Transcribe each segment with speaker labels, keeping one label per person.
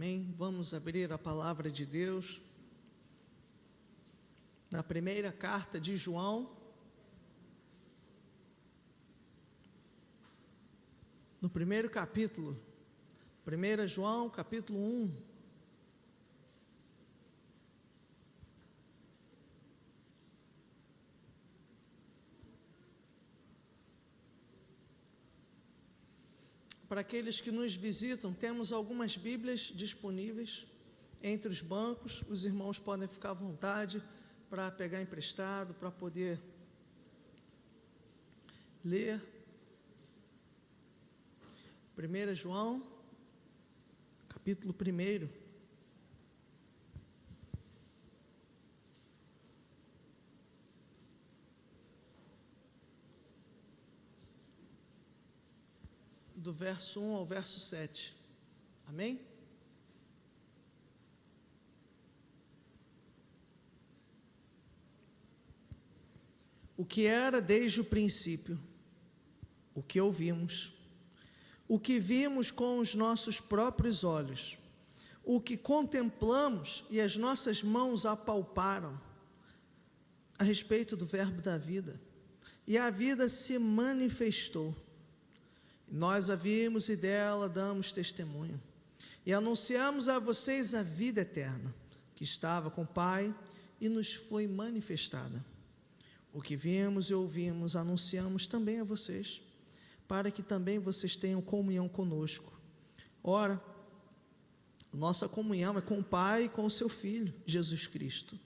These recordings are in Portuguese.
Speaker 1: Amém? Vamos abrir a palavra de Deus na primeira carta de João, no primeiro capítulo, 1 João, capítulo 1. Para aqueles que nos visitam, temos algumas Bíblias disponíveis entre os bancos. Os irmãos podem ficar à vontade para pegar emprestado, para poder ler. 1 João, capítulo 1. Do verso 1 ao verso 7. Amém? O que era desde o princípio, o que ouvimos, o que vimos com os nossos próprios olhos, o que contemplamos e as nossas mãos apalparam, a respeito do verbo da vida, e a vida se manifestou. Nós a vimos e dela damos testemunho, e anunciamos a vocês a vida eterna, que estava com o Pai e nos foi manifestada. O que vimos e ouvimos, anunciamos também a vocês, para que também vocês tenham comunhão conosco. Ora, nossa comunhão é com o Pai e com o seu Filho, Jesus Cristo.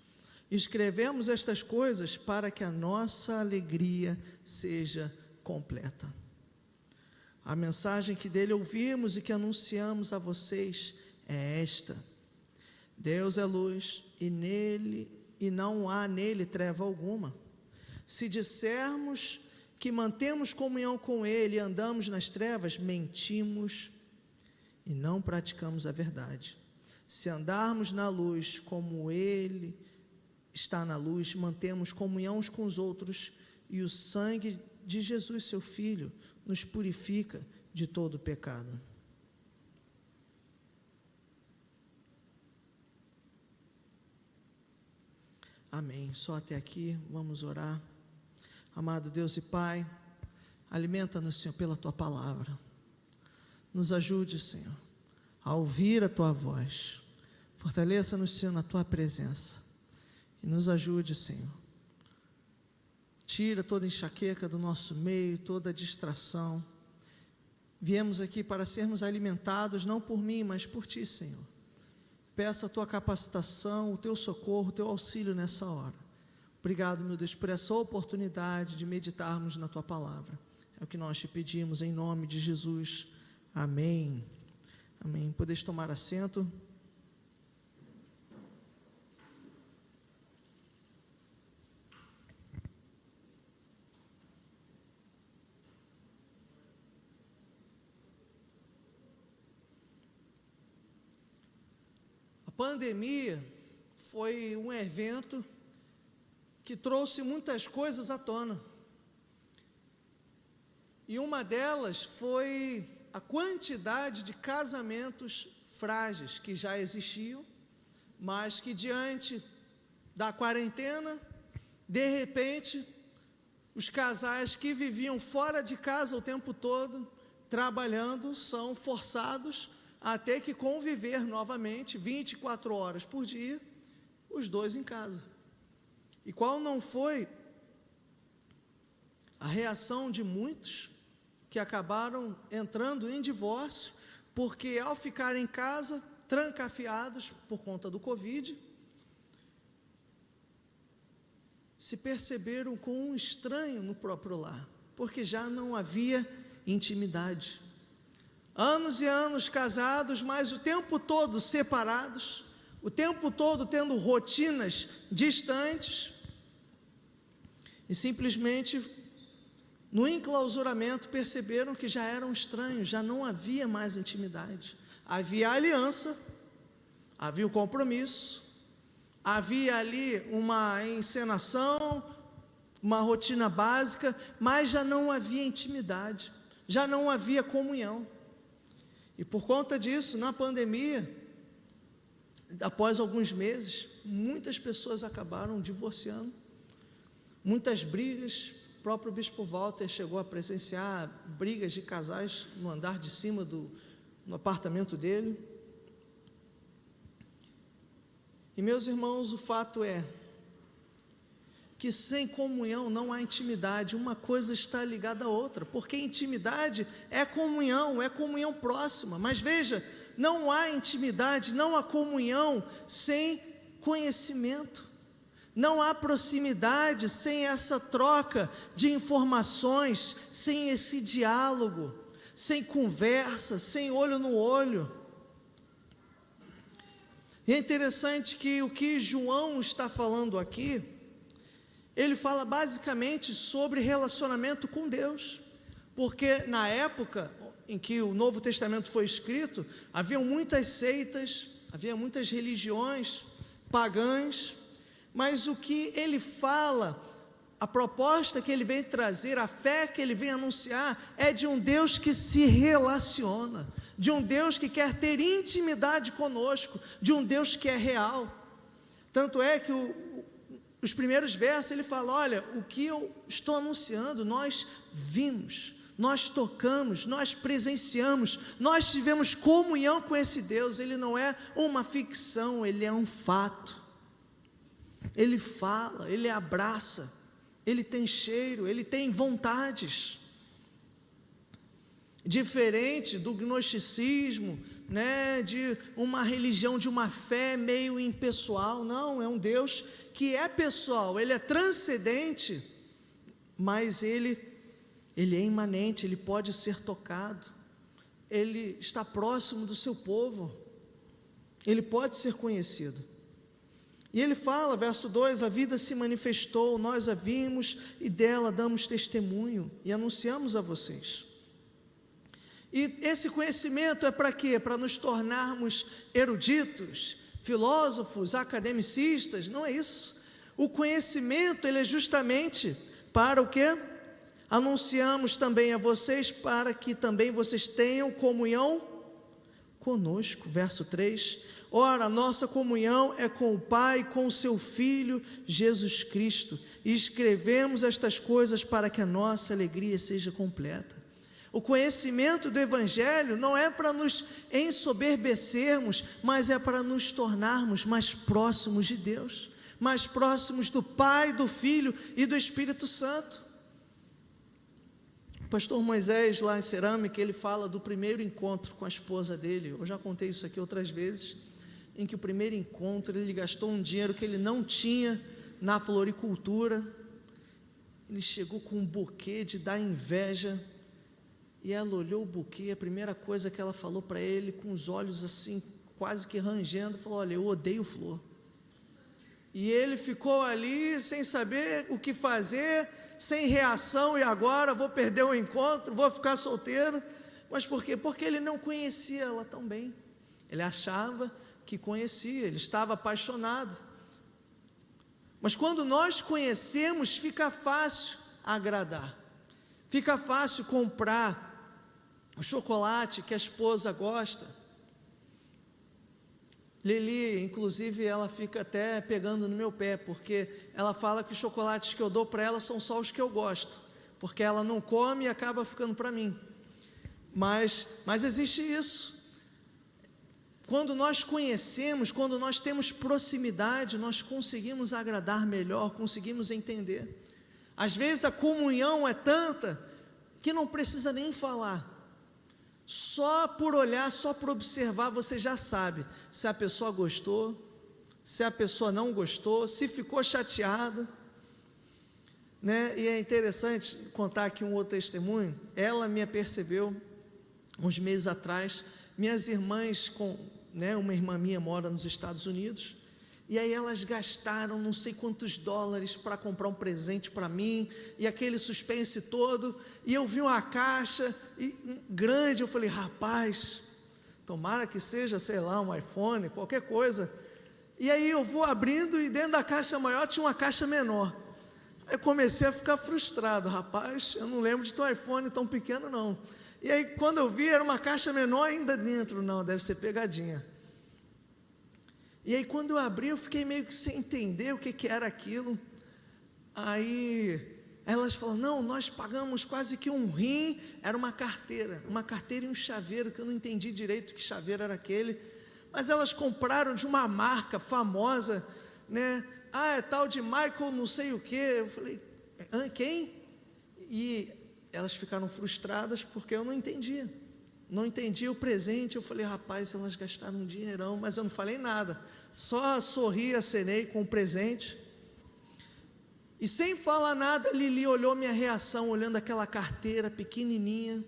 Speaker 1: Escrevemos estas coisas para que a nossa alegria seja completa. A mensagem que dele ouvimos e que anunciamos a vocês é esta: Deus é luz e não há nele treva alguma. Se dissermos que mantemos comunhão com ele e andamos nas trevas, mentimos e não praticamos a verdade. Se andarmos na luz como ele está na luz, mantemos comunhão uns com os outros, e o sangue de Jesus, seu Filho, nos purifica de todo pecado. Amém. Só até aqui, vamos orar. Amado Deus e Pai, alimenta-nos, Senhor, pela Tua palavra. Nos ajude, Senhor, a ouvir a Tua voz. Fortaleça-nos, Senhor, na Tua presença. E nos ajude, Senhor. Tira toda enxaqueca do nosso meio, toda distração. Viemos aqui para sermos alimentados, não por mim, mas por Ti, Senhor. Peço a Tua capacitação, o Teu socorro, o Teu auxílio nessa hora. Obrigado, meu Deus, por essa oportunidade de meditarmos na Tua palavra. É o que nós Te pedimos, em nome de Jesus. Amém. Amém. Podeis tomar assento. A pandemia foi um evento que trouxe muitas coisas à tona. E uma delas foi a quantidade de casamentos frágeis que já existiam, mas que diante da quarentena, de repente, os casais que viviam fora de casa o tempo todo, trabalhando, são forçados a ter que conviver novamente, 24 horas por dia, os dois em casa. E qual não foi a reação de muitos que acabaram entrando em divórcio, porque ao ficar em casa, trancafiados por conta do Covid, se perceberam com um estranho no próprio lar, porque já não havia intimidade. Anos e anos casados, mas o tempo todo separados, o tempo todo tendo rotinas distantes, e simplesmente no enclausuramento perceberam que já eram estranhos, já não havia mais intimidade. Havia aliança, havia o compromisso, havia ali uma encenação, uma rotina básica, mas já não havia intimidade, já não havia comunhão. E por conta disso, na pandemia, após alguns meses, muitas pessoas acabaram divorciando, muitas brigas. O próprio bispo Walter chegou a presenciar brigas de casais no andar de cima no apartamento dele. E, meus irmãos, o fato é que sem comunhão não há intimidade, uma coisa está ligada à outra, porque intimidade é comunhão próxima, mas veja, não há intimidade, não há comunhão sem conhecimento, não há proximidade sem essa troca de informações, sem esse diálogo, sem conversa, sem olho no olho. E é interessante que o que João está falando aqui, ele fala basicamente sobre relacionamento com Deus, porque na época em que o Novo Testamento foi escrito, havia muitas seitas, havia muitas religiões pagãs, mas o que ele fala, a proposta que ele vem trazer, a fé que ele vem anunciar, é de um Deus que se relaciona, de um Deus que quer ter intimidade conosco, de um Deus que é real. Tanto é que os primeiros versos ele fala: olha, o que eu estou anunciando, nós vimos, nós tocamos, nós presenciamos, nós tivemos comunhão com esse Deus. Ele não é uma ficção, ele é um fato. Ele fala, ele abraça, ele tem cheiro, ele tem vontades. Diferente do gnosticismo, de uma religião, de uma fé meio impessoal. Não, é um Deus que é pessoal, ele é transcendente, mas ele é imanente, ele pode ser tocado, ele está próximo do seu povo, ele pode ser conhecido. E ele fala, verso 2: a vida se manifestou, nós a vimos e dela damos testemunho e anunciamos a vocês. E esse conhecimento é para quê? Para nos tornarmos eruditos, filósofos, academicistas? Não é isso. O conhecimento, ele é justamente para o quê? Anunciamos também a vocês, para que também vocês tenham comunhão conosco. Verso 3: ora, a nossa comunhão é com o Pai e com o seu Filho, Jesus Cristo, e escrevemos estas coisas para que a nossa alegria seja completa. O conhecimento do Evangelho não é para nos ensoberbecermos, mas é para nos tornarmos mais próximos de Deus, mais próximos do Pai, do Filho e do Espírito Santo. O pastor Moisés, lá em Cerâmica, ele fala do primeiro encontro com a esposa dele. Eu já contei isso aqui outras vezes, em que o primeiro encontro, ele gastou um dinheiro que ele não tinha na floricultura. Ele chegou com um buquê de dar inveja, e ela olhou o buquê, a primeira coisa que ela falou para ele, com os olhos assim, quase que rangendo, falou: olha, eu odeio flor. E ele ficou ali, sem saber o que fazer, sem reação, e agora vou perder o encontro, vou ficar solteiro. Mas por quê? Porque ele não conhecia ela tão bem. Ele achava que conhecia, ele estava apaixonado. Mas quando nós conhecemos, fica fácil agradar, fica fácil comprar o chocolate que a esposa gosta. Lili, inclusive, ela fica até pegando no meu pé, porque ela fala que os chocolates que eu dou para ela são só os que eu gosto, porque ela não come e acaba ficando para mim. Mas existe isso. Quando nós conhecemos, quando nós temos proximidade, nós conseguimos agradar melhor, conseguimos entender. Às vezes a comunhão é tanta que não precisa nem falar. Só por olhar, só por observar, você já sabe se a pessoa gostou, se a pessoa não gostou, se ficou chateada, E é interessante contar aqui um outro testemunho. Ela me apercebeu uns meses atrás. Minhas irmãs, uma irmã minha mora nos Estados Unidos, e aí elas gastaram não sei quantos dólares para comprar um presente para mim, e aquele suspense todo, e eu vi uma caixa grande, eu falei: rapaz, tomara que seja, sei lá, um iPhone, qualquer coisa. E aí eu vou abrindo, e dentro da caixa maior tinha uma caixa menor. Aí comecei a ficar frustrado: rapaz, eu não lembro de ter um iPhone tão pequeno não. E aí quando eu vi, era uma caixa menor ainda dentro. Não, deve ser pegadinha. E aí quando eu abri, eu fiquei meio que sem entender o que era aquilo. Aí elas falaram, não, nós pagamos quase que um rim, era uma carteira e um chaveiro, que eu não entendi direito que chaveiro era aquele, mas elas compraram de uma marca famosa, né? É tal de Michael não sei o que. Eu falei, quem? E elas ficaram frustradas porque eu não entendia o presente. Eu falei, rapaz, elas gastaram um dinheirão, mas eu não falei nada, só sorri, acenei com o presente. E sem falar nada, Lili olhou minha reação, olhando aquela carteira pequenininha,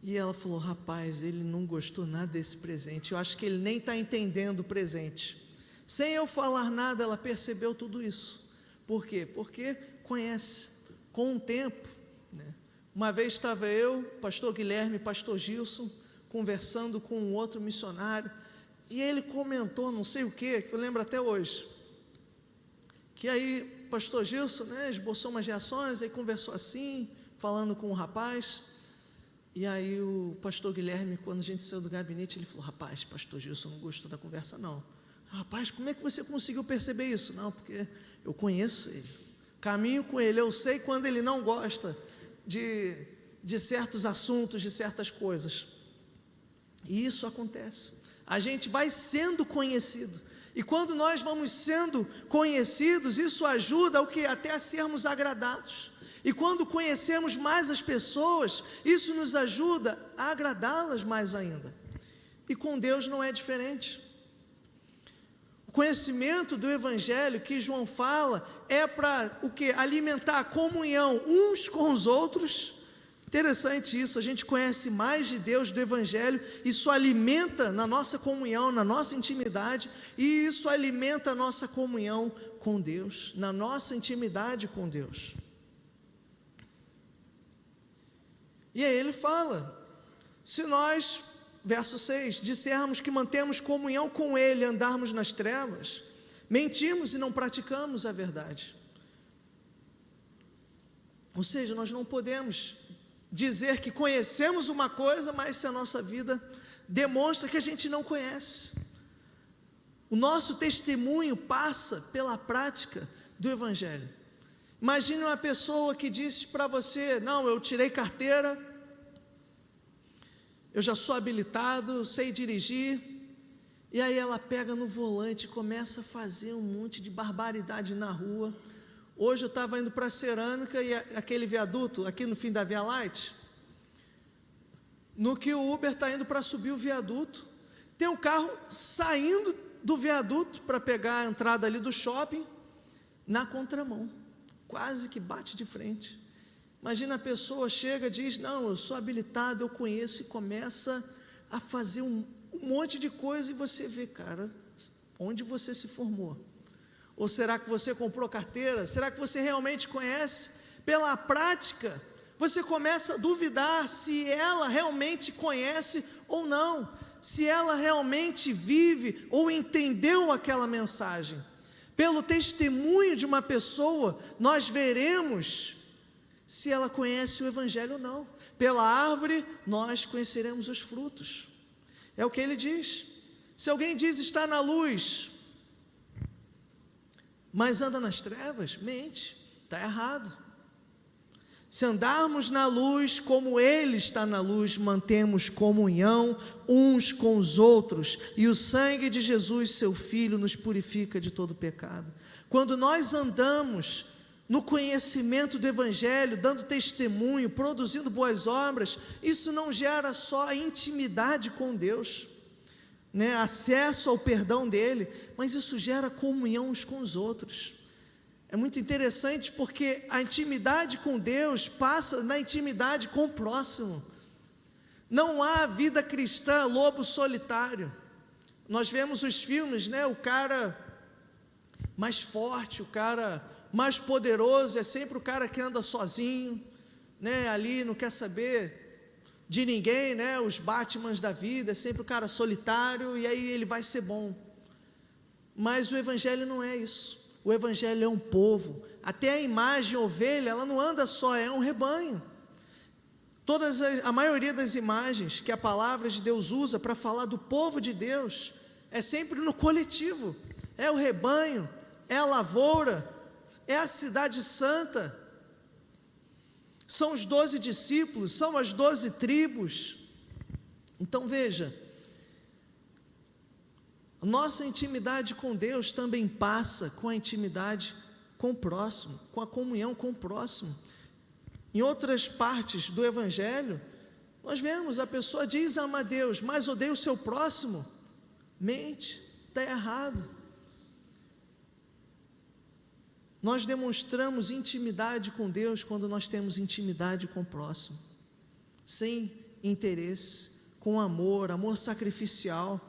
Speaker 1: e ela falou, rapaz, ele não gostou nada desse presente, eu acho que ele nem está entendendo o presente. Sem eu falar nada, ela percebeu tudo isso. Por quê? Porque conhece. Com o tempo, né? Uma vez estava eu, pastor Guilherme, pastor Gilson, conversando com um outro missionário, e ele comentou não sei o que eu lembro até hoje, que aí pastor Gilson, né, esboçou umas reações, aí conversou assim, falando com o rapaz, e aí o pastor Guilherme, quando a gente saiu do gabinete, ele falou, rapaz, pastor Gilson não gostou da conversa não. Rapaz, como é que você conseguiu perceber isso? Não, porque eu conheço ele, caminho com ele, eu sei quando ele não gosta de certos assuntos, de certas coisas, e isso acontece, a gente vai sendo conhecido, e quando nós vamos sendo conhecidos, isso ajuda ao que? Até a sermos agradados, e quando conhecemos mais as pessoas, isso nos ajuda a agradá-las mais ainda, e com Deus não é diferente. O conhecimento do Evangelho que João fala é para o que? Alimentar a comunhão uns com os outros. Interessante isso, a gente conhece mais de Deus, do Evangelho, isso alimenta na nossa comunhão, na nossa intimidade, e isso alimenta a nossa comunhão com Deus, na nossa intimidade com Deus. E aí ele fala, se nós, verso 6, dissermos que mantemos comunhão com Ele, andarmos nas trevas, mentimos e não praticamos a verdade. Ou seja, nós não podemos dizer que conhecemos uma coisa, mas se a nossa vida demonstra que a gente não conhece. O nosso testemunho passa pela prática do Evangelho. Imagine uma pessoa que diz para você, não, eu tirei carteira, eu já sou habilitado, sei dirigir, e aí ela pega no volante e começa a fazer um monte de barbaridade na rua. Hoje eu estava indo para a Cerâmica e aquele viaduto, aqui no fim da Via Light, no que o Uber está indo para subir o viaduto, tem um carro saindo do viaduto para pegar a entrada ali do shopping, na contramão, quase que bate de frente. Imagina a pessoa chega, diz, não, eu sou habilitado, eu conheço, e começa a fazer um monte de coisa, e você vê, cara, onde você se formou? Ou será que você comprou carteira? Será que você realmente conhece? Pela prática, você começa a duvidar se ela realmente conhece ou não, se ela realmente vive ou entendeu aquela mensagem. Pelo testemunho de uma pessoa, nós veremos se ela conhece o Evangelho ou não. Pela árvore, nós conheceremos os frutos. É o que ele diz. Se alguém diz estar na luz, mas anda nas trevas, mente, está errado. Se andarmos na luz como Ele está na luz, mantemos comunhão uns com os outros, e o sangue de Jesus, seu Filho, nos purifica de todo pecado. Quando nós andamos no conhecimento do Evangelho, dando testemunho, produzindo boas obras, isso não gera só intimidade com Deus, né? Acesso ao perdão dEle, mas isso gera comunhão uns com os outros. É muito interessante porque a intimidade com Deus passa na intimidade com o próximo. Não há vida cristã lobo solitário. Nós vemos os filmes, né? O cara mais forte, o cara mais poderoso é sempre o cara que anda sozinho, né? Ali não quer saber de ninguém, né? Os Batmans da vida, é sempre o cara solitário, e aí ele vai ser bom. Mas o Evangelho não é isso. O Evangelho é um povo. Até a imagem ovelha, ela não anda só, é um rebanho. A maioria das imagens que a palavra de Deus usa para falar do povo de Deus é sempre no coletivo, é o rebanho, é a lavoura, é a cidade santa, são os 12 discípulos, são as 12 tribos. Então veja, nossa intimidade com Deus também passa com a intimidade com o próximo, com a comunhão com o próximo. Em outras partes do Evangelho, nós vemos, a pessoa diz amar a Deus, mas odeia o seu próximo, mente, está errado. Nós demonstramos intimidade com Deus quando nós temos intimidade com o próximo, sem interesse, com amor, amor sacrificial.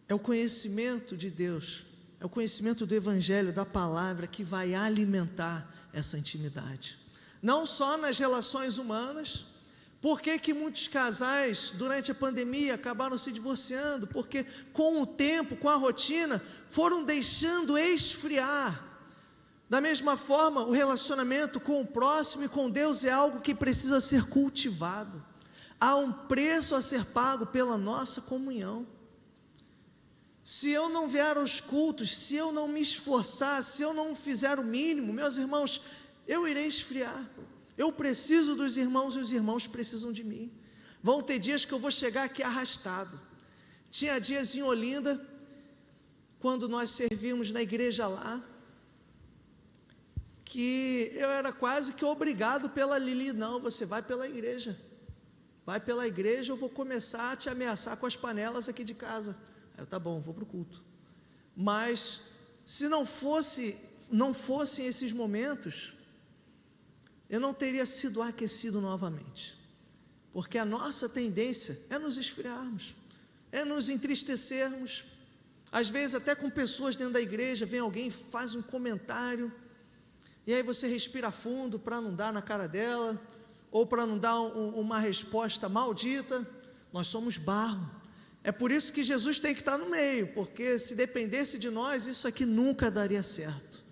Speaker 1: É o conhecimento de Deus, é o conhecimento do Evangelho, da palavra, que vai alimentar essa intimidade. Não só nas relações humanas. Por que muitos casais, durante a pandemia, acabaram se divorciando? Porque com o tempo, com a rotina, foram deixando esfriar. Da mesma forma, o relacionamento com o próximo e com Deus é algo que precisa ser cultivado. Há um preço a ser pago pela nossa comunhão. Se eu não vier aos cultos, se eu não me esforçar, se eu não fizer o mínimo, meus irmãos, eu irei esfriar. Eu preciso dos irmãos e os irmãos precisam de mim. Vão ter dias que eu vou chegar aqui arrastado. Tinha dias em Olinda, quando nós servíamos na igreja lá, que eu era quase que obrigado pela Lili, não, você vai pela igreja. Vai pela igreja, eu vou começar a te ameaçar com as panelas aqui de casa. Aí eu, tá bom, vou para o culto. Mas, se não fossem esses momentos, eu não teria sido aquecido novamente, porque a nossa tendência é nos esfriarmos, é nos entristecermos, às vezes até com pessoas dentro da igreja, vem alguém, faz um comentário, e aí você respira fundo para não dar na cara dela, ou para não dar uma resposta maldita. Nós somos barro, é por isso que Jesus tem que estar no meio, porque se dependesse de nós, isso aqui nunca daria certo.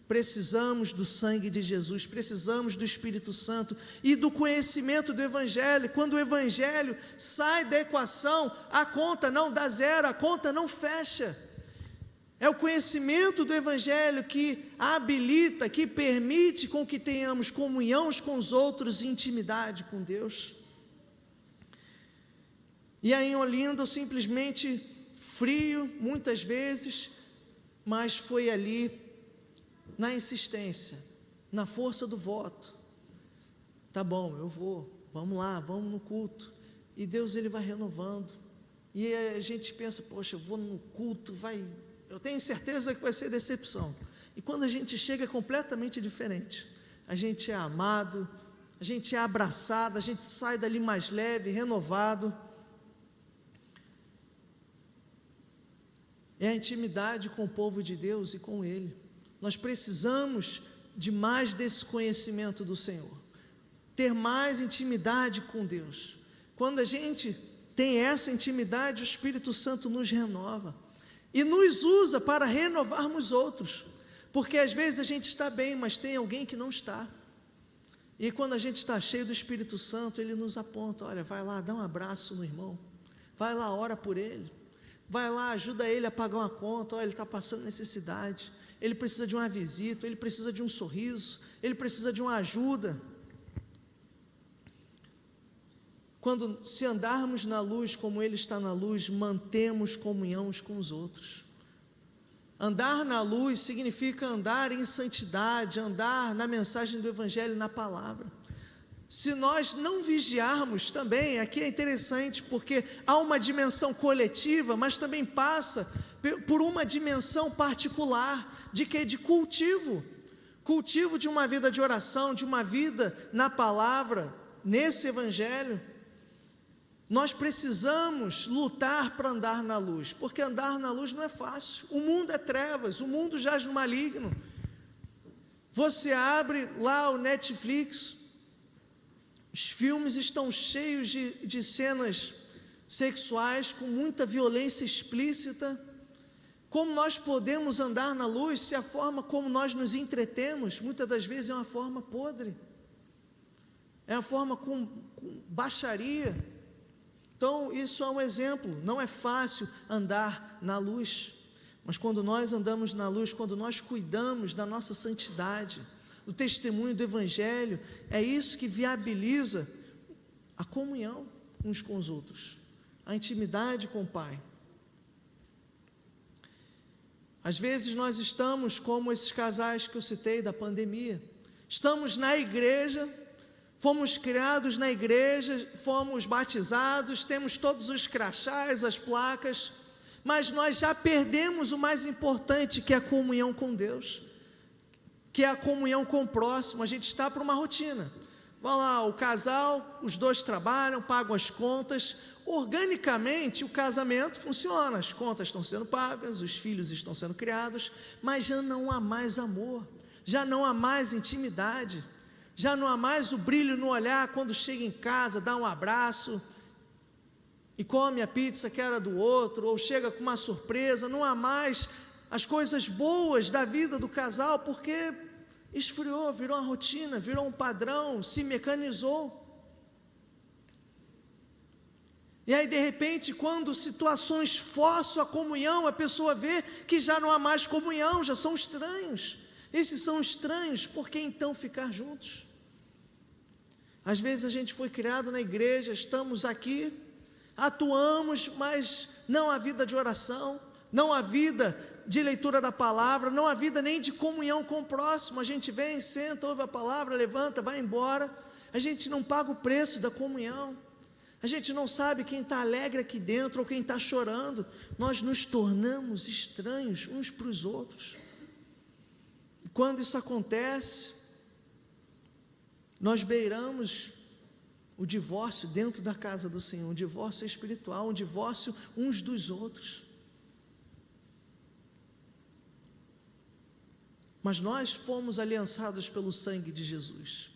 Speaker 1: Precisamos do sangue de Jesus, precisamos do Espírito Santo e do conhecimento do Evangelho. Quando o Evangelho sai da equação, a conta não dá zero, a conta não fecha. É o conhecimento do Evangelho que habilita, que permite com que tenhamos comunhão uns com os outros e intimidade com Deus. E aí em Olinda, eu simplesmente frio, muitas vezes, mas foi ali, na insistência, na força do voto. Tá bom, eu vou, vamos lá, vamos no culto. E Deus, Ele vai renovando. E a gente pensa, poxa, eu vou no culto, eu tenho certeza que vai ser decepção. E quando a gente chega é completamente diferente. A gente é amado, a gente é abraçado, a gente sai dali mais leve, renovado. É a intimidade com o povo de Deus e com Ele. Nós precisamos de mais desse conhecimento do Senhor, ter mais intimidade com Deus. Quando a gente tem essa intimidade, o Espírito Santo nos renova e nos usa para renovarmos outros, porque às vezes a gente está bem, mas tem alguém que não está, e quando a gente está cheio do Espírito Santo, Ele nos aponta, olha, vai lá, dá um abraço no irmão, vai lá, ora por ele, vai lá, ajuda ele a pagar uma conta, olha, ele está passando necessidade, ele precisa de uma visita, ele precisa de um sorriso, ele precisa de uma ajuda. Quando, se andarmos na luz como Ele está na luz, mantemos comunhão uns com os outros. Andar na luz significa andar em santidade, andar na mensagem do Evangelho, na palavra. Se nós não vigiarmos também, aqui é interessante, porque há uma dimensão coletiva, mas também passa por uma dimensão particular, de quê? De cultivo de uma vida de oração, de uma vida na palavra, nesse Evangelho. Nós precisamos lutar para andar na luz, porque andar na luz não é fácil, o mundo é trevas, o mundo jaz no maligno. Você abre lá o Netflix, os filmes estão cheios de cenas sexuais, com muita violência explícita. Como nós podemos andar na luz se a forma como nós nos entretemos, muitas das vezes é uma forma podre, é uma forma com baixaria. Então, isso é um exemplo. Não é fácil andar na luz, mas quando nós andamos na luz, quando nós cuidamos da nossa santidade, do testemunho do Evangelho, é isso que viabiliza a comunhão uns com os outros, a intimidade com o Pai. Às vezes nós estamos como esses casais que eu citei da pandemia, estamos na igreja, fomos criados na igreja, fomos batizados, temos todos os crachás, as placas, mas nós já perdemos o mais importante, que é a comunhão com Deus, que é a comunhão com o próximo. A gente está para uma rotina, vai lá, o casal, os dois trabalham, pagam as contas, organicamente o casamento funciona, as contas estão sendo pagas, os filhos estão sendo criados, mas já não há mais amor, já não há mais intimidade, já não há mais o brilho no olhar quando chega em casa, dá um abraço e come a pizza que era do outro, ou chega com uma surpresa. Não há mais as coisas boas da vida do casal, porque esfriou, virou uma rotina, virou um padrão, se mecanizou. E aí de repente, quando situações forçam a comunhão, a pessoa vê que já não há mais comunhão, já são estranhos. Esses são estranhos, por que então ficar juntos? Às vezes a gente foi criado na igreja, estamos aqui, atuamos, mas não há vida de oração, não há vida de leitura da palavra, não há vida nem de comunhão com o próximo. A gente vem, senta, ouve a palavra, levanta, vai embora. A gente não paga o preço da comunhão. A gente não sabe quem está alegre aqui dentro ou quem está chorando. Nós nos tornamos estranhos uns para os outros. E quando isso acontece, nós beiramos o divórcio dentro da casa do Senhor, um divórcio espiritual, um divórcio uns dos outros. Mas nós fomos aliançados pelo sangue de Jesus.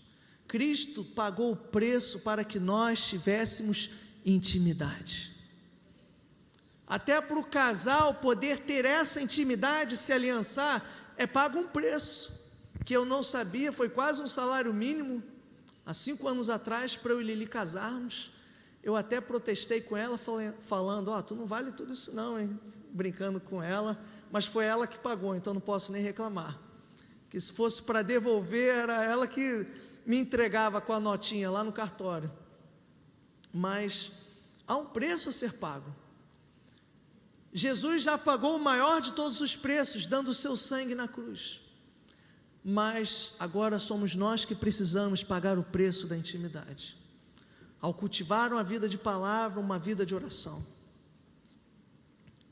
Speaker 1: Cristo pagou o preço para que nós tivéssemos intimidade. Até para o casal poder ter essa intimidade, se aliançar, é pago um preço, que eu não sabia, foi quase um salário mínimo, há 5 anos atrás, para eu e Lili casarmos. Eu até protestei com ela, falando, tu não vale tudo isso não, hein? Brincando com ela, mas foi ela que pagou, então não posso nem reclamar, que se fosse para devolver, era ela que me entregava com a notinha lá no cartório. Mas há um preço a ser pago. Jesus já pagou o maior de todos os preços, dando o seu sangue na cruz. Mas agora somos nós que precisamos pagar o preço da intimidade, ao cultivar uma vida de palavra, uma vida de oração.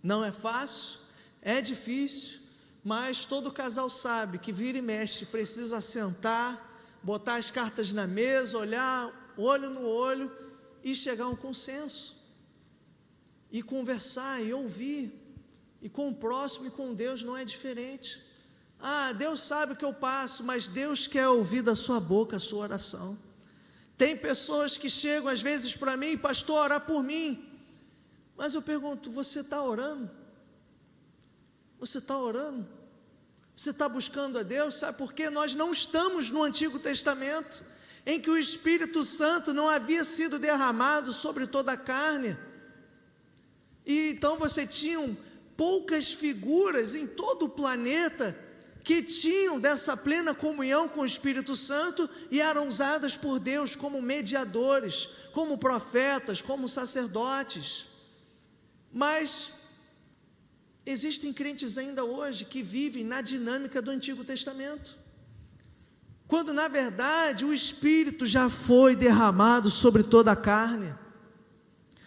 Speaker 1: Não é fácil, é difícil, mas todo casal sabe que vira e mexe, precisa sentar, botar as cartas na mesa, olhar olho no olho e chegar a um consenso, e conversar, e ouvir, e com o próximo e com Deus não é diferente. Deus sabe o que eu passo, mas Deus quer ouvir da sua boca a sua oração. Tem pessoas que chegam às vezes para mim, pastor, orar por mim, mas eu pergunto, você está orando? Você está orando? Você está buscando a Deus? Sabe por quê? Nós não estamos no Antigo Testamento, em que o Espírito Santo não havia sido derramado sobre toda a carne, e então você tinha poucas figuras em todo o planeta que tinham dessa plena comunhão com o Espírito Santo e eram usadas por Deus como mediadores, como profetas, como sacerdotes. Mas existem crentes ainda hoje que vivem na dinâmica do Antigo Testamento, quando na verdade o Espírito já foi derramado sobre toda a carne.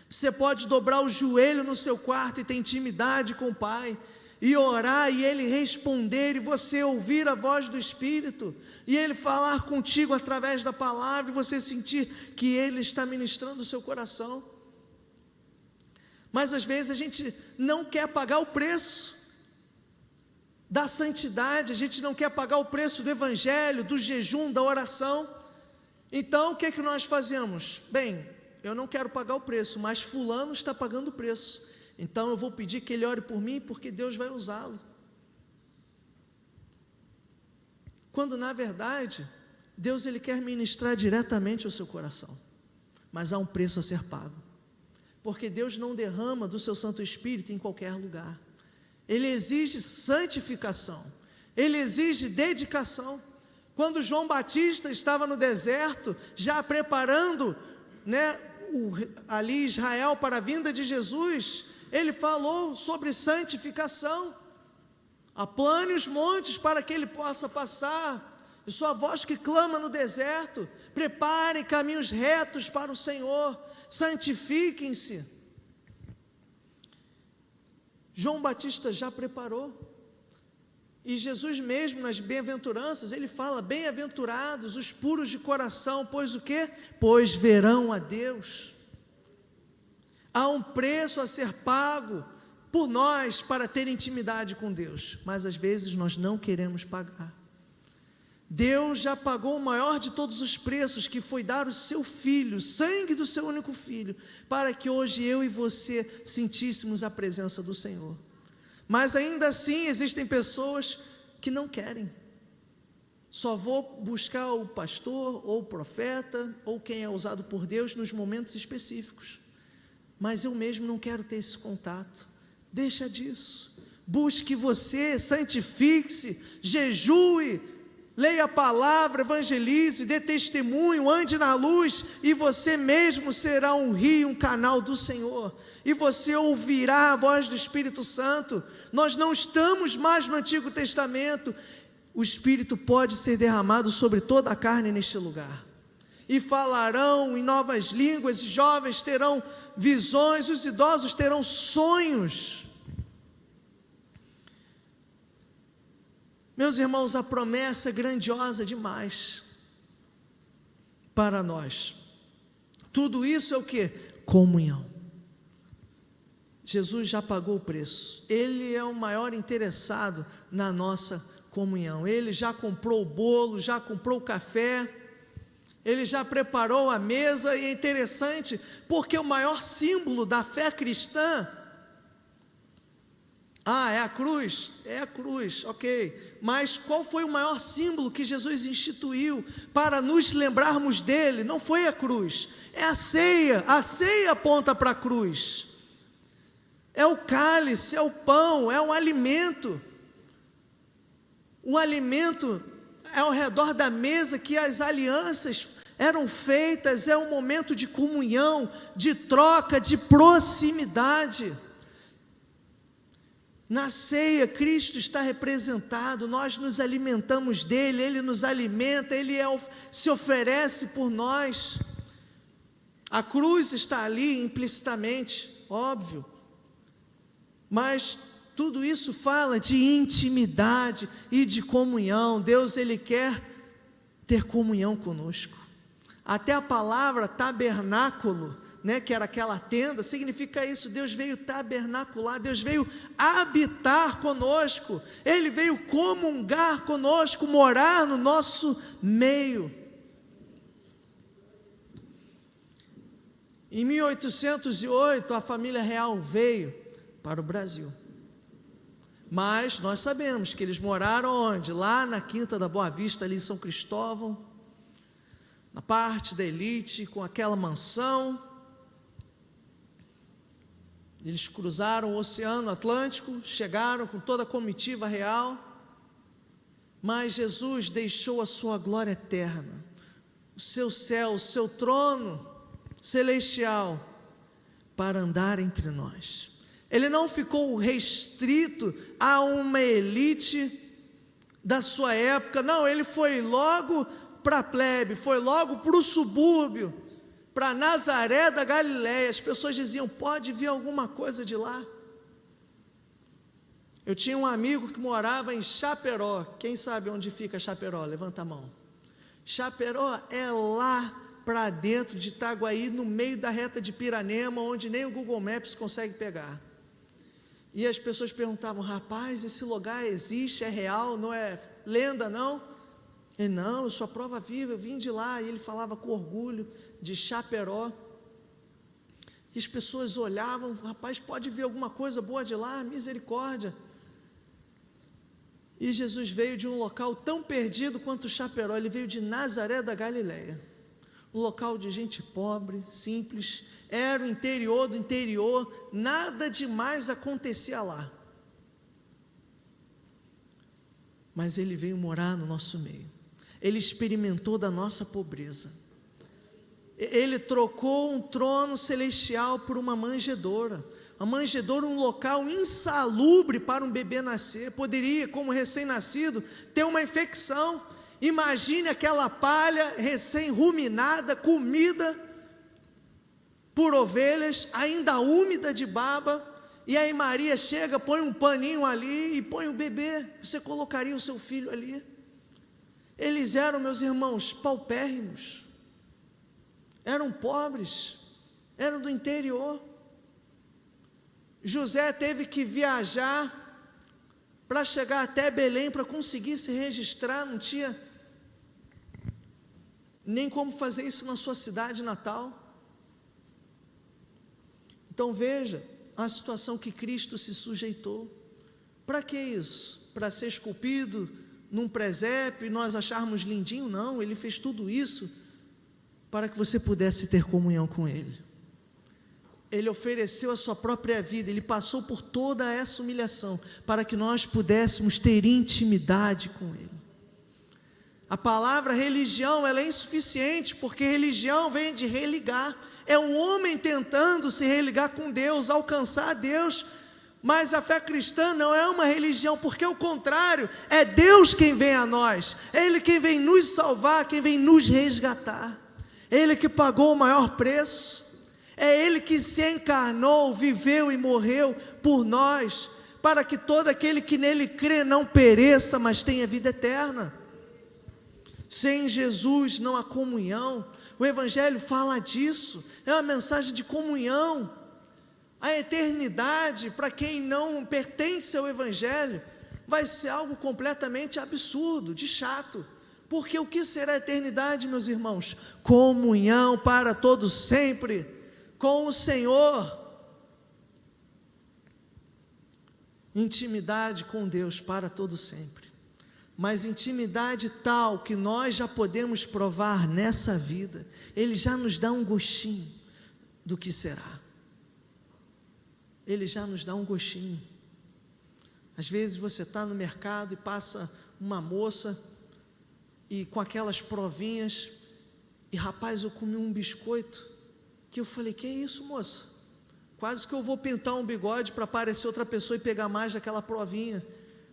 Speaker 1: Você pode dobrar o joelho no seu quarto e ter intimidade com o Pai, e orar, e Ele responder, e você ouvir a voz do Espírito, e Ele falar contigo através da palavra, e você sentir que Ele está ministrando o seu coração. Mas às vezes a gente não quer pagar o preço da santidade, a gente não quer pagar o preço do Evangelho, do jejum, da oração. Então o que é que nós fazemos? Bem, eu não quero pagar o preço, mas fulano está pagando o preço, então eu vou pedir que ele ore por mim, porque Deus vai usá-lo. Quando na verdade, Deus ele quer ministrar diretamente ao seu coração, mas há um preço a ser pago. porque Deus não derrama do seu Santo Espírito em qualquer lugar. Ele exige santificação, ele exige dedicação. Quando João Batista estava no deserto, já preparando, ali Israel para a vinda de Jesus, ele falou sobre santificação. Aplane os montes para que ele possa passar, e sua voz que clama no deserto, preparem caminhos retos para o Senhor, santifiquem-se. João Batista já preparou, e Jesus mesmo nas bem-aventuranças, ele fala, bem-aventurados os puros de coração, pois o quê? Pois verão a Deus. Há um preço a ser pago por nós para ter intimidade com Deus, mas às vezes nós não queremos pagar. Deus já pagou o maior de todos os preços, que foi dar o seu Filho, o sangue do seu único Filho, para que hoje eu e você sentíssemos a presença do Senhor. Mas ainda assim existem pessoas que não querem. Só vou buscar o pastor, ou o profeta, ou quem é usado por Deus nos momentos específicos. Mas eu mesmo não quero ter esse contato. Deixa disso. Busque você, santifique-se, jejue, leia a palavra, evangelize, dê testemunho, ande na luz, e você mesmo será um rio, um canal do Senhor, e você ouvirá a voz do Espírito Santo. Nós não estamos mais no Antigo Testamento. O Espírito pode ser derramado sobre toda a carne neste lugar, e falarão em novas línguas, os jovens terão visões, os idosos terão sonhos. Meus irmãos, a promessa é grandiosa demais para nós. Tudo isso é o que? Comunhão. Jesus já pagou o preço. Ele é o maior interessado na nossa comunhão. Ele já comprou o bolo, já comprou o café, ele já preparou a mesa. E é interessante, porque o maior símbolo da fé cristã, é a cruz? É a cruz, ok. Mas qual foi o maior símbolo que Jesus instituiu para nos lembrarmos dele? Não foi a cruz, é a ceia. A ceia aponta para a cruz. É o cálice, é o pão, é o alimento. O alimento é ao redor da mesa que as alianças eram feitas. É um momento de comunhão, de troca, de proximidade. Na ceia, Cristo está representado, nós nos alimentamos dele, ele nos alimenta, ele se oferece por nós. A cruz está ali implicitamente, óbvio, mas tudo isso fala de intimidade e de comunhão. Deus, ele quer ter comunhão conosco. Até a palavra tabernáculo, que era aquela tenda, significa isso. Deus veio tabernacular, Deus veio habitar conosco, ele veio comungar conosco, morar no nosso meio. Em 1808, a família real veio para o Brasil, mas nós sabemos que eles moraram onde? Lá na Quinta da Boa Vista, ali em São Cristóvão, na parte da elite, com aquela mansão. Eles cruzaram o Oceano Atlântico, chegaram com toda a comitiva real, mas Jesus deixou a sua glória eterna, o seu céu, o seu trono celestial, para andar entre nós. Ele não ficou restrito a uma elite da sua época, não, ele foi logo para a plebe, foi logo para o subúrbio, para Nazaré da Galileia. As pessoas diziam, pode vir alguma coisa de lá? Eu tinha um amigo que morava em Chaperó. Quem sabe onde fica Chaperó? Levanta a mão. Chaperó é lá para dentro de Itaguaí, no meio da reta de Piranema, onde nem o Google Maps consegue pegar. E as pessoas perguntavam, rapaz, esse lugar existe, é real, não é lenda não? Ele, não, eu sou a prova viva, eu vim de lá. E ele falava com orgulho de Chaperó. E as pessoas olhavam, rapaz, pode vir alguma coisa boa de lá? Misericórdia. E Jesus veio de um local tão perdido quanto Chaperó, ele veio de Nazaré da Galileia. um local de gente pobre, simples, era o interior do interior, nada demais acontecia lá. Mas ele veio morar no nosso meio, ele experimentou da nossa pobreza, ele trocou um trono celestial por uma manjedoura, um local insalubre para um bebê nascer, poderia, como recém-nascido, ter uma infecção. Imagine aquela palha recém-ruminada, comida por ovelhas, ainda úmida de baba, e aí Maria chega, põe um paninho ali e põe o bebê. Você colocaria o seu filho ali? Eles eram, meus irmãos, paupérrimos, eram pobres, eram do interior. José teve que viajar para chegar até Belém, para conseguir se registrar, não tinha nem como fazer isso na sua cidade natal. Então veja a situação que Cristo se sujeitou. Para que isso? Para ser esculpido num presépio e nós acharmos lindinho? Não, ele fez tudo isso para que você pudesse ter comunhão com ele. Ele ofereceu a sua própria vida, ele passou por toda essa humilhação, para que nós pudéssemos ter intimidade com ele. A palavra religião, ela é insuficiente, porque religião vem de religar, é o homem tentando se religar com Deus, alcançar Deus, mas a fé cristã não é uma religião, porque o contrário, é Deus quem vem a nós, é Ele quem vem nos salvar, quem vem nos resgatar, é Ele que pagou o maior preço, é Ele que se encarnou, viveu e morreu por nós, para que todo aquele que nele crê não pereça, mas tenha vida eterna. Sem Jesus não há comunhão. O Evangelho fala disso, é uma mensagem de comunhão. A eternidade, para quem não pertence ao Evangelho, vai ser algo completamente absurdo, de chato. Porque o que será a eternidade, meus irmãos? Comunhão para todos sempre com o Senhor, intimidade com Deus para todo sempre, mas intimidade tal que nós já podemos provar nessa vida. Ele já nos dá um gostinho do que será, ele já nos dá um gostinho. Às vezes você está no mercado e passa uma moça e com aquelas provinhas, e rapaz, eu comi um biscoito que eu falei, que é isso, moça? Quase que eu vou pintar um bigode para parecer outra pessoa e pegar mais daquela provinha,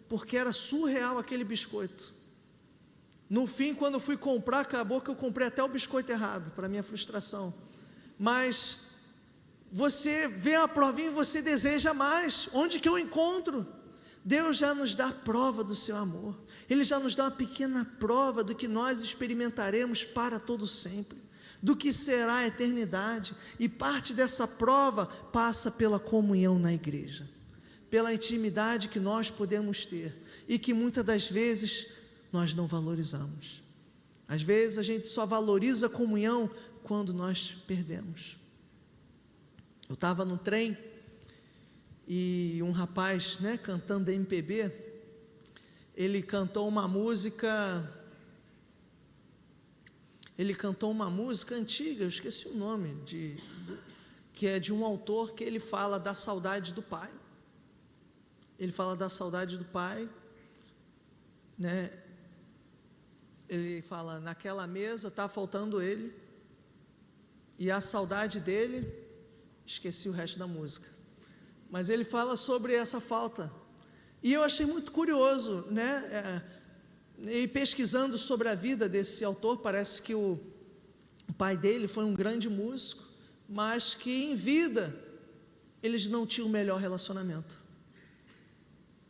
Speaker 1: porque era surreal aquele biscoito. No fim, quando eu fui comprar, acabou que eu comprei até o biscoito errado, para minha frustração. Mas você vê a provinha e você deseja mais. Onde que eu encontro? Deus já nos dá prova do seu amor, Ele já nos dá uma pequena prova do que nós experimentaremos para todo sempre, do que será a eternidade, e parte dessa prova passa pela comunhão na igreja, pela intimidade que nós podemos ter, e que muitas das vezes nós não valorizamos. Às vezes a gente só valoriza a comunhão quando nós perdemos. Eu estava no trem, e um rapaz, cantando MPB, ele cantou uma música antiga, eu esqueci o nome, que é de um autor que ele fala da saudade do pai. Ele fala da saudade do pai, ele fala, naquela mesa está faltando ele, e a saudade dele, esqueci o resto da música, mas ele fala sobre essa falta, e eu achei muito curioso, e pesquisando sobre a vida desse autor, parece que o pai dele foi um grande músico, mas que em vida eles não tinham o melhor relacionamento.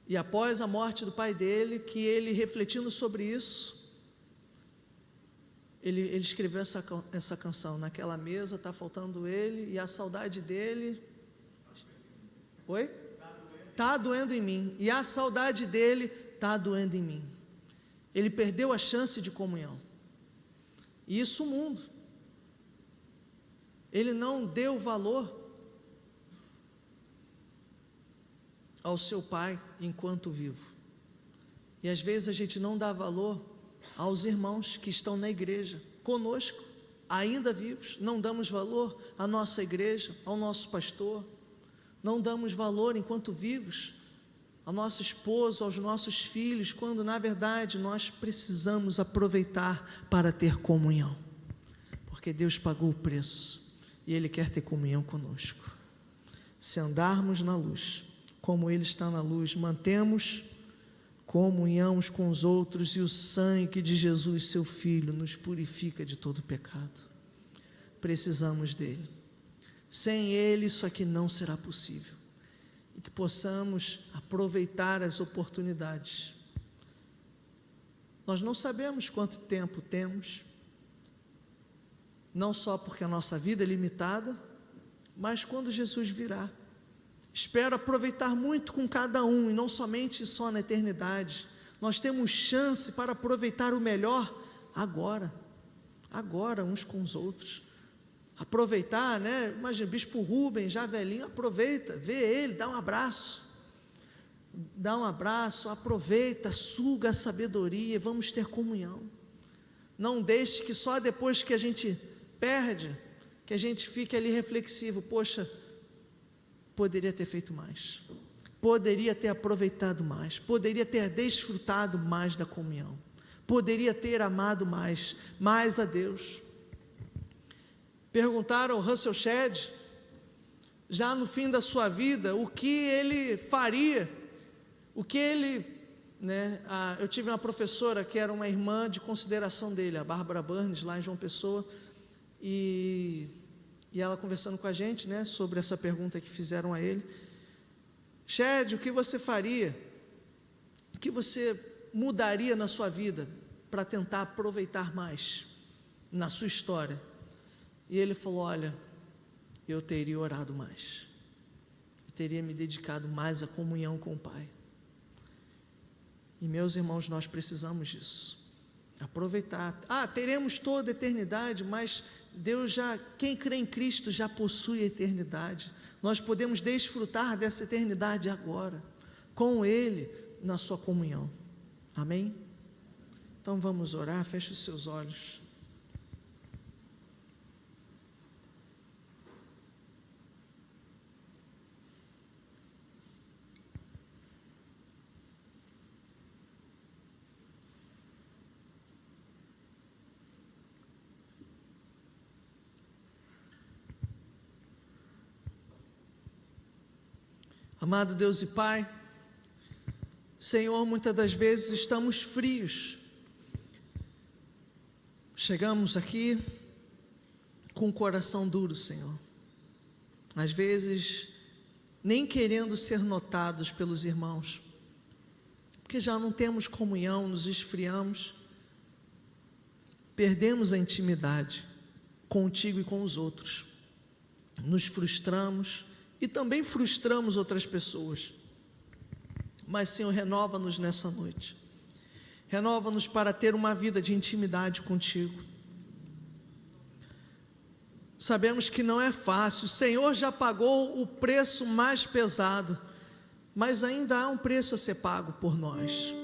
Speaker 1: E após a morte do pai dele, que ele, refletindo sobre isso, ele escreveu essa canção, naquela mesa está faltando ele, e a saudade dele, está doendo em mim, e a saudade dele está doendo em mim. Ele perdeu a chance de comunhão, e isso o mundo, ele não deu valor ao seu pai enquanto vivo, e às vezes a gente não dá valor aos irmãos que estão na igreja conosco, ainda vivos, não damos valor à nossa igreja, ao nosso pastor, não damos valor enquanto vivos ao nosso esposo, aos nossos filhos, quando na verdade nós precisamos aproveitar para ter comunhão, porque Deus pagou o preço e Ele quer ter comunhão conosco. Se andarmos na luz, como Ele está na luz, mantemos comunhão uns com os outros, e o sangue de Jesus, seu Filho, nos purifica de todo pecado. Precisamos dele. Sem ele isso aqui não será possível. E que possamos aproveitar as oportunidades. Nós não sabemos quanto tempo temos, não só porque a nossa vida é limitada, mas quando Jesus virá. Espero aproveitar muito com cada um, e não somente só na eternidade. Nós temos chance para aproveitar o melhor agora, uns com os outros. Aproveitar, né? Imagina, Bispo Rubem, já velhinho, aproveita, vê ele, dá um abraço, aproveita, suga a sabedoria, vamos ter comunhão. Não deixe que só depois que a gente perde, que a gente fique ali reflexivo, poxa, poderia ter feito mais, poderia ter aproveitado mais, poderia ter desfrutado mais da comunhão, poderia ter amado mais a Deus. Perguntaram ao Russell Shedd, já no fim da sua vida, o que ele faria, eu tive uma professora que era uma irmã de consideração dele, a Bárbara Burns, lá em João Pessoa, e ela conversando com a gente, né, sobre essa pergunta que fizeram a ele. Shedd, o que você faria? O que você mudaria na sua vida para tentar aproveitar mais na sua história? E ele falou, olha, eu teria orado mais, eu teria me dedicado mais à comunhão com o Pai. E meus irmãos, nós precisamos disso, aproveitar. Teremos toda a eternidade, mas quem crê em Cristo já possui a eternidade. Nós podemos desfrutar dessa eternidade agora, com Ele, na sua comunhão. Amém? Então vamos orar, feche os seus olhos. Amado Deus e Pai, Senhor, muitas das vezes estamos frios, chegamos aqui com o coração duro, Senhor, às vezes nem querendo ser notados pelos irmãos, porque já não temos comunhão, nos esfriamos, perdemos a intimidade contigo e com os outros, nos frustramos, e também frustramos outras pessoas. Mas Senhor, renova-nos nessa noite, renova-nos para ter uma vida de intimidade contigo. Sabemos que não é fácil, o Senhor já pagou o preço mais pesado, mas ainda há um preço a ser pago por nós,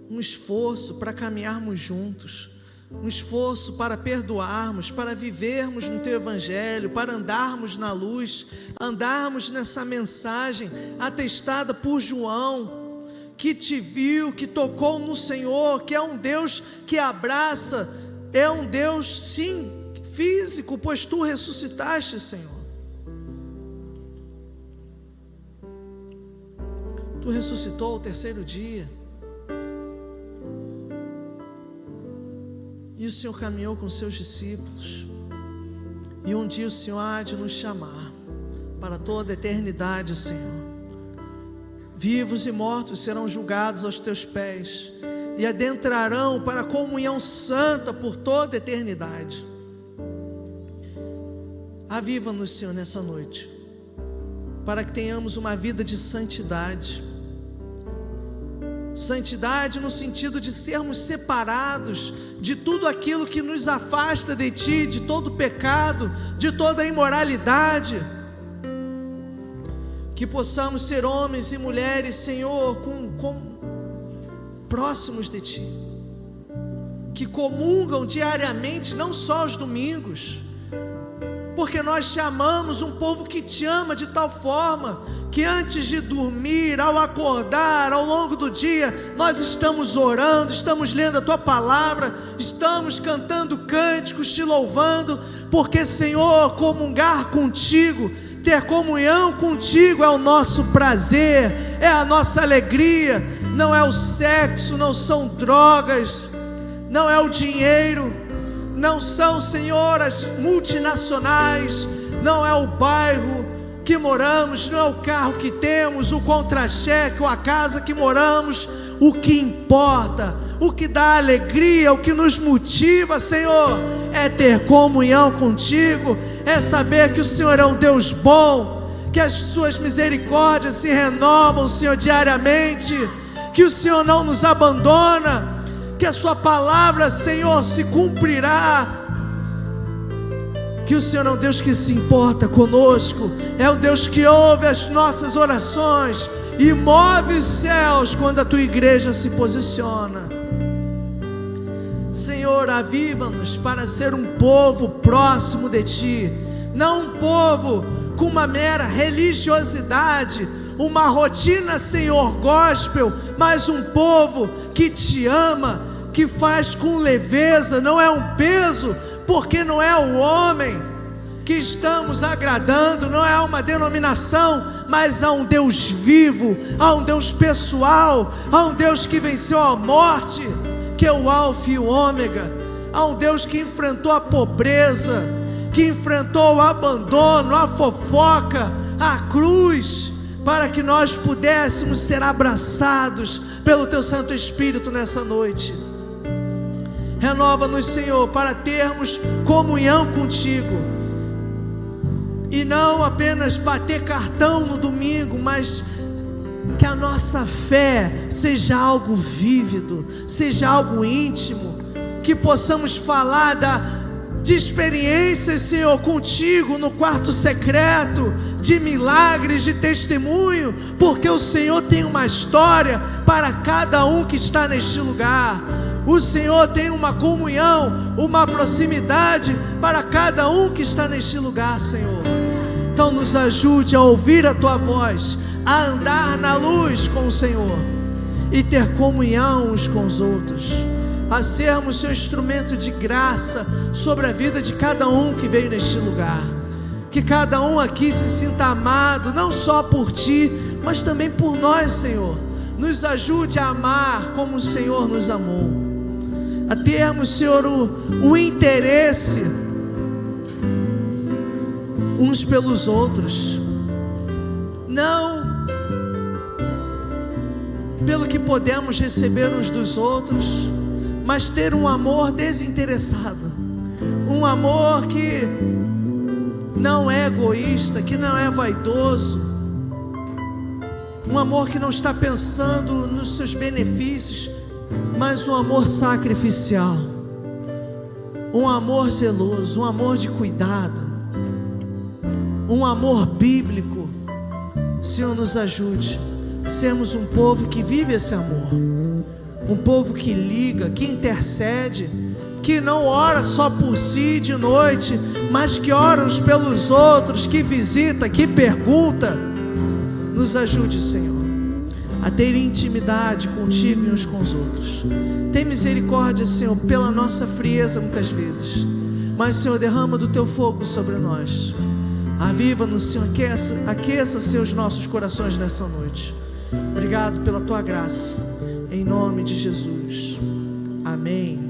Speaker 1: um esforço para caminharmos juntos, um esforço para perdoarmos, para vivermos no Teu Evangelho, para andarmos na luz, andarmos nessa mensagem atestada por João, que te viu, que tocou no Senhor, que é um Deus que abraça, é um Deus, sim, físico, pois Tu ressuscitaste, Senhor. Tu ressuscitou ao terceiro dia, e o Senhor caminhou com seus discípulos, e um dia o Senhor há de nos chamar para toda a eternidade, Senhor. Vivos e mortos serão julgados aos teus pés, e adentrarão para a comunhão santa por toda a eternidade. Aviva-nos, Senhor, nessa noite, para que tenhamos uma vida de santidade, santidade no sentido de sermos separados de tudo aquilo que nos afasta de Ti, de todo pecado, de toda imoralidade, que possamos ser homens e mulheres, Senhor, próximos de Ti, que comungam diariamente, não só aos domingos, porque nós te amamos, um povo que te ama de tal forma que antes de dormir, ao acordar, ao longo do dia, nós estamos orando, estamos lendo a tua palavra, estamos cantando cânticos, te louvando, porque, Senhor, comungar contigo, ter comunhão contigo é o nosso prazer, é a nossa alegria. Não é o sexo, não são drogas, não é o dinheiro, não são, Senhor, as multinacionais, não é o bairro que moramos, não é o carro que temos, o contra-cheque ou a casa que moramos. O que importa, o que dá alegria, o que nos motiva, Senhor, é ter comunhão contigo, é saber que o Senhor é um Deus bom, que as suas misericórdias se renovam, Senhor, diariamente, que o Senhor não nos abandona, que a sua palavra, Senhor, se cumprirá, que o Senhor é um Deus que se importa conosco, é um Deus que ouve as nossas orações e move os céus quando a tua igreja se posiciona. Senhor, aviva-nos para ser um povo próximo de ti, não um povo com uma mera religiosidade, uma rotina, Senhor, gospel, mas um povo que te ama, que faz com leveza, não é um peso, porque não é o homem que estamos agradando, não é uma denominação, mas há um Deus vivo, há um Deus pessoal, há um Deus que venceu a morte, que é o Alfa e o Ômega, há um Deus que enfrentou a pobreza, que enfrentou o abandono, a fofoca, a cruz, para que nós pudéssemos ser abraçados pelo teu Santo Espírito nessa noite. Renova-nos, Senhor, para termos comunhão contigo, e não apenas bater cartão no domingo, mas que a nossa fé seja algo vívido, seja algo íntimo, que possamos falar de experiências, Senhor, contigo no quarto secreto, de milagres, de testemunho, porque o Senhor tem uma história para cada um que está neste lugar. O Senhor tem uma comunhão, uma proximidade para cada um que está neste lugar, Senhor. Então nos ajude a ouvir a tua voz, a andar na luz com o Senhor e ter comunhão uns com os outros, a sermos seu instrumento de graça sobre a vida de cada um que veio neste lugar. Que cada um aqui se sinta amado, não só por ti, mas também por nós, Senhor. Nos ajude a amar como o Senhor nos amou, a termos, Senhor, o interesse uns pelos outros, não pelo que podemos receber uns dos outros, mas ter um amor desinteressado, um amor que não é egoísta, que não é vaidoso, um amor que não está pensando nos seus benefícios, mas um amor sacrificial, um amor zeloso, um amor de cuidado, um amor bíblico. Senhor, nos ajude a sermos um povo que vive esse amor, um povo que liga, que intercede, que não ora só por si de noite, mas que ora uns pelos outros, que visita, que pergunta. Nos ajude, Senhor, a ter intimidade contigo e uns com os outros. Tem misericórdia, Senhor, pela nossa frieza muitas vezes, mas, Senhor, derrama do teu fogo sobre nós. Aviva-nos, Senhor, aqueça, Senhor, os nossos corações nessa noite. Obrigado pela tua graça, em nome de Jesus, amém.